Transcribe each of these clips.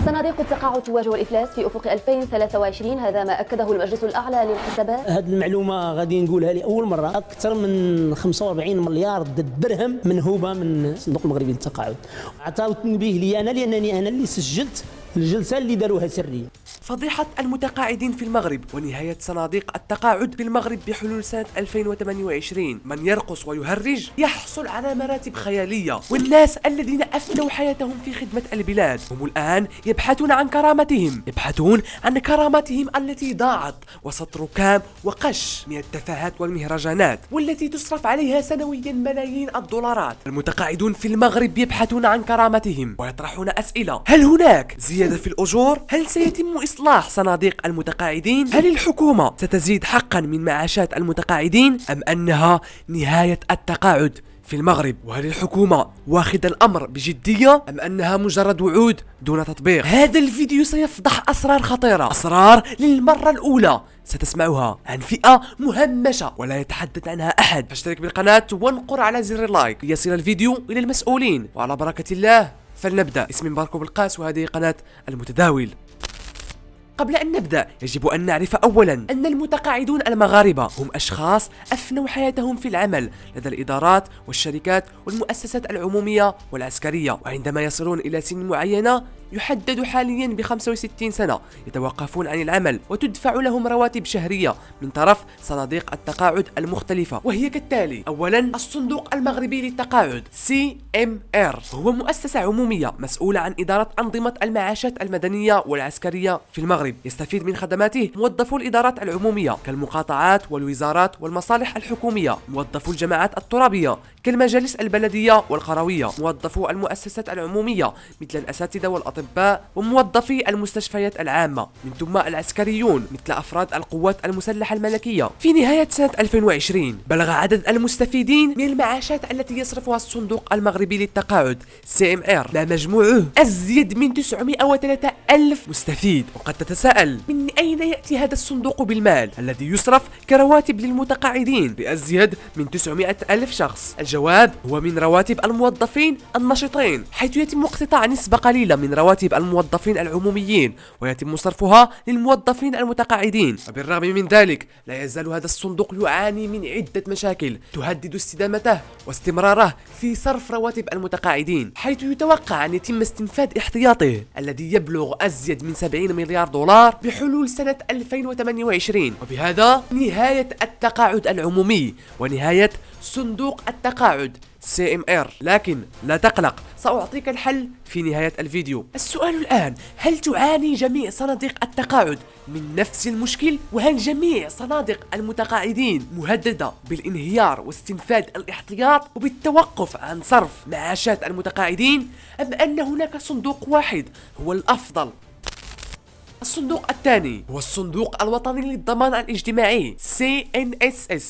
صناديق التقاعد تواجه الإفلاس في أفق 2023، هذا ما أكده المجلس الأعلى للحسابات. هذه المعلومة غادي نقولها لأول مرة، أكثر من 45 مليار درهم منهوبة من الصندوق المغربي للتقاعد. عطاو التنبيه لي أنا لأنني أنا اللي سجلت الجلسة اللي داروها سرية. فضيحة المتقاعدين في المغرب ونهاية صناديق التقاعد في المغرب بحلول سنة 2028. من يرقص ويهرج يحصل على مراتب خيالية، والناس الذين أفنوا حياتهم في خدمة البلاد هم الآن يبحثون عن كرامتهم، التي ضاعت وسط ركام وقش من التفاهات والمهرجانات، والتي تصرف عليها سنويا ملايين الدولارات. المتقاعدون في المغرب يبحثون عن كرامتهم ويطرحون أسئلة: هل هناك زيادة في الأجور؟ هل سيتم إصلاح صناديق المتقاعدين؟ هل الحكومة ستزيد حقا من معاشات المتقاعدين؟ أم أنها نهاية التقاعد في المغرب؟ وهل الحكومة واخد الأمر بجدية أم أنها مجرد وعود دون تطبيق؟ هذا الفيديو سيفضح أسرار خطيرة، أسرار للمرة الأولى ستسمعها عن فئة مهمشة ولا يتحدث عنها أحد. فاشترك بالقناة وانقر على زر اللايك ليصل الفيديو إلى المسؤولين، وعلى بركة الله فلنبدأ. اسمي مبارك بالقاس وهذه قناة المتداول. قبل أن نبدأ يجب أن نعرف أولا أن المتقاعدون المغاربة هم أشخاص أفنوا حياتهم في العمل لدى الإدارات والشركات والمؤسسات العمومية والعسكرية، وعندما يصلون إلى سن معينة يحدد حاليا ب 65 سنة يتوقفون عن العمل وتدفع لهم رواتب شهرية من طرف صناديق التقاعد المختلفة، وهي كالتالي: أولا، الصندوق المغربي للتقاعد CMR، هو مؤسسة عمومية مسؤولة عن إدارة أنظمة المعاشات المدنية والعسكرية في المغرب. يستفيد من خدماته موظفو الإدارات العمومية كالمقاطعات والوزارات والمصالح الحكومية، موظفو الجماعات الترابية كالمجالس البلدية والقروية، موظفو المؤسسات العمومية مثل الأساتذة والأطباء، وموظفي المستشفيات العامة، من ثم العسكريون مثل أفراد القوات المسلحة الملكية. في نهاية سنة 2020 بلغ عدد المستفيدين من المعاشات التي يصرفها الصندوق المغربي للتقاعد CMR ما مجموعه أزيد من 903 ألف مستفيد. وقد تتساءل: من أين يأتي هذا الصندوق بالمال الذي يصرف كرواتب للمتقاعدين لأزيد من 900 ألف شخص؟ الجواب هو من رواتب الموظفين النشطين، حيث يتم اقتطاع نسبة قليلة من رواتب الموظفين العموميين ويتم صرفها للموظفين المتقاعدين. وبالرغم من ذلك لا يزال هذا الصندوق يعاني من عدة مشاكل تهدد استدامته واستمراره في صرف رواتب المتقاعدين، حيث يتوقع أن يتم استنفاد احتياطه الذي يبلغ أزيد من 70 مليار دولار بحلول سنة 2028، وبهذا نهاية التقاعد العمومي ونهاية صندوق التقاعد CMR. لكن لا تقلق، سأعطيك الحل في نهاية الفيديو. السؤال الآن: هل تعاني جميع صناديق التقاعد من نفس المشكل؟ وهل جميع صناديق المتقاعدين مهددة بالانهيار واستنفاد الاحتياط وبالتوقف عن صرف معاشات المتقاعدين؟ أم أن هناك صندوق واحد هو الأفضل؟ الصندوق الثاني هو الصندوق الوطني للضمان الاجتماعي CNSS.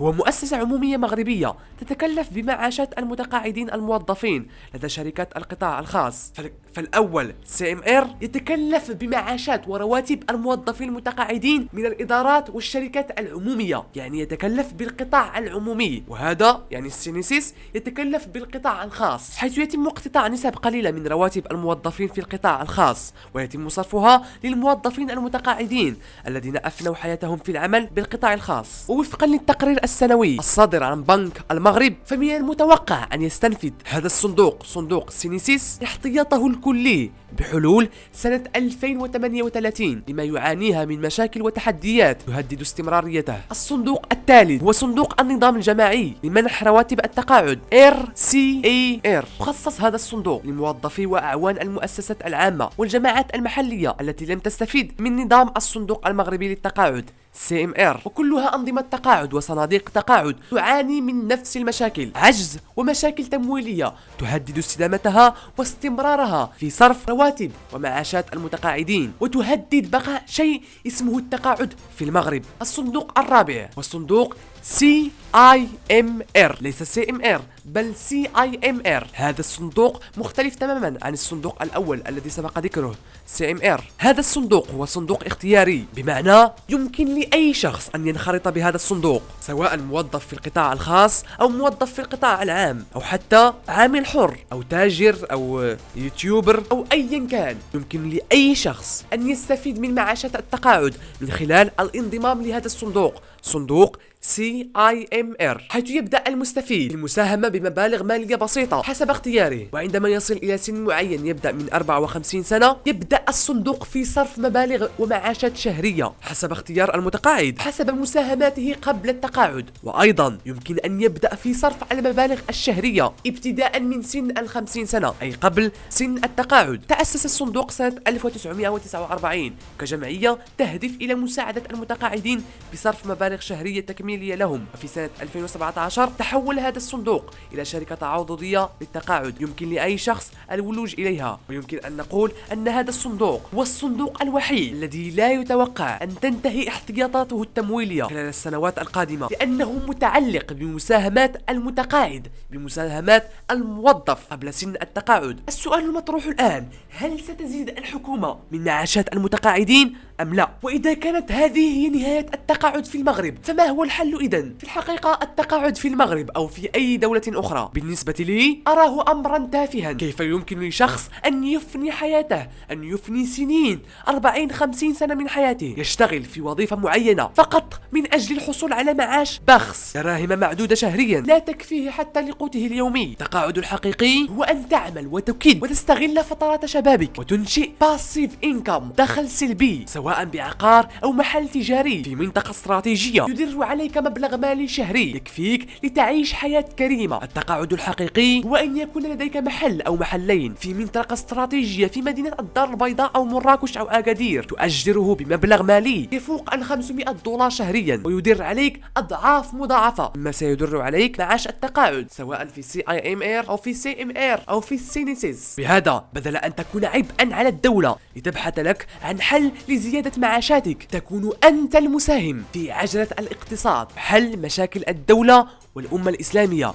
هو مؤسسة عمومية مغربية تتكلف بمعاشات المتقاعدين الموظفين لدى شركات القطاع الخاص. فالأول CMR يتكلف بمعاشات ورواتب الموظفين المتقاعدين من الإدارات والشركات العمومية، يعني يتكلف بالقطاع العمومي، وهذا يعني CNSS يتكلف بالقطاع الخاص، حيث يتم اقتطاع نسب قليلة من رواتب الموظفين في القطاع الخاص ويتم صرفها للموظفين المتقاعدين الذين أفنوا حياتهم في العمل بالقطاع الخاص. ووفقا للتقرير السنوي الصادر عن بنك المغرب، فمن المتوقع أن يستنفذ هذا الصندوق، صندوق سينيسيس، احتياطه الكلي بحلول سنة 2038 لما يعانيها من مشاكل وتحديات تهدد استمراريته. الصندوق الثالث هو صندوق النظام الجماعي لمنح رواتب التقاعد RCAR. مخصص هذا الصندوق لموظفي وأعوان المؤسسات العامة والجماعات المحلية التي لم تستفيد من نظام الصندوق المغربي للتقاعد CMR، وكلها أنظمة تقاعد وصناديق تقاعد تعاني من نفس المشاكل: عجز ومشاكل تمويلية تهدد استدامتها واستمرارها في صرف رواتب ومعاشات المتقاعدين، وتهدد بقاء شيء اسمه التقاعد في المغرب. الصندوق الرابع والصندوق CIMR، ليس CMR بل CIMR. هذا الصندوق مختلف تماما عن الصندوق الأول الذي سبق ذكره CMR. هذا الصندوق هو صندوق اختياري، بمعنى يمكن لأي شخص أن ينخرط بهذا الصندوق، سواء موظف في القطاع الخاص أو موظف في القطاع العام أو حتى عامل حر أو تاجر أو يوتيوبر أو أيا كان. يمكن لأي شخص أن يستفيد من معاشات التقاعد من خلال الانضمام لهذا الصندوق، صندوق CIMR، حيث يبدأ المستفيد بالمساهمة بمبالغ مالية بسيطة حسب اختياره، وعندما يصل إلى سن معين يبدأ من 54 سنة يبدأ الصندوق في صرف مبالغ ومعاشات شهرية حسب اختيار المتقاعد حسب مساهماته قبل التقاعد. وأيضا يمكن أن يبدأ في صرف المبالغ الشهرية ابتداء من سن 50 سنة، أي قبل سن التقاعد. تأسس الصندوق سنة 1949 كجمعية تهدف إلى مساعدة المتقاعدين بصرف مبالغ شهرية تكميلية لهم. وفي سنة 2017 تحول هذا الصندوق إلى شركة تعاضدية للتقاعد يمكن لأي شخص الولوج إليها. ويمكن أن نقول أن هذا الصندوق هو الصندوق الوحيد الذي لا يتوقع أن تنتهي احتياطاته التمويلية خلال السنوات القادمة، لأنه متعلق بمساهمات المتقاعد، بمساهمات الموظف قبل سن التقاعد. السؤال المطروح الآن: هل ستزيد الحكومة من معاشات المتقاعدين أم لا؟ وإذا كانت هذه هي نهاية التقاعد في المغرب، فما هو الحل إذن؟ في الحقيقة التقاعد في المغرب أو في أي دولة أخرى بالنسبة لي أراه أمرا تافها. كيف يمكن لشخص أن يفني حياته، أن يفني سنين 40-50 سنة من حياته يشتغل في وظيفة معينة فقط من أجل الحصول على معاش بخس دراهم معدودة شهريا لا تكفيه حتى لقوته اليومي؟ التقاعد الحقيقي هو أن تعمل وتكد وتستغل فترات شبابك وتنشئ باسيف إنكم، دخل سلبي، سواء بعقار أو محل تجاري في منطقة استراتيجية يدر عليك مبلغ مالي شهري يكفيك لتعيش حياة كريمة. التقاعد الحقيقي هو أن يكون لديك محل أو محلين في منطقة استراتيجية في مدينة الدار البيضاء أو مراكش أو أكادير، تؤجره بمبلغ مالي يفوق عن $500 شهريا ويدر عليك أضعاف مضاعفة مما سيدر عليك معاش التقاعد، سواء في CIMR أو في CMR أو في سينيسيس. بهذا بدل أن تكون عبئا على الدولة لتبحث لك عن حل لزيادة معاشاتك، تكون أنت المساهم في عجلة الاقتصاد، حل مشاكل الدولة والأمة الإسلامية.